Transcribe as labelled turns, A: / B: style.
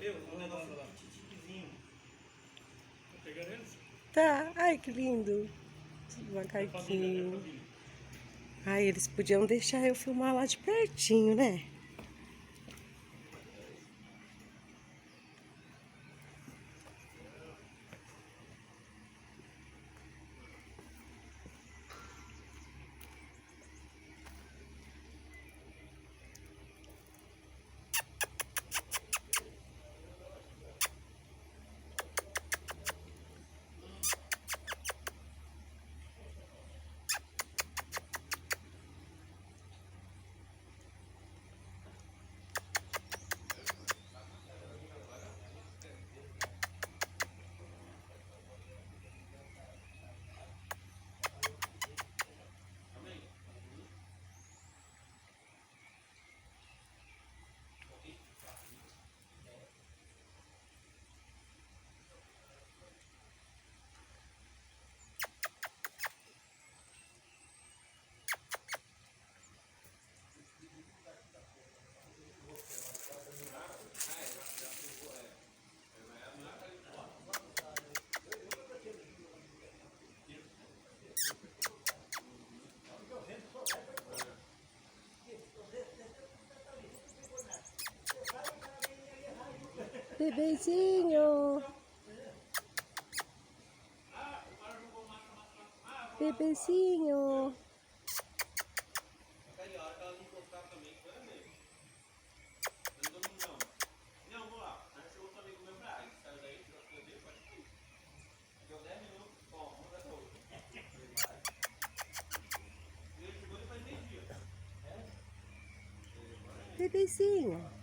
A: entendeu? Um negócio titiquezinho.
B: Tá pegando eles?
C: Tá, ai que lindo. Macaquinho. Ai, eles podiam deixar eu filmar lá de pertinho, né? Bebezinho. Bebezinho.
A: Aí, ó, ela não encostar também, foi mesmo. Eu não tô não. Não, vou lá. Aí chegou também com o meu braço. Saiu daí, tirou as coisas dele, pode ir. Deu 10 minutos. Bom, vamos dar outro. Ele chegou depois de meio-dia.
C: Bebezinho.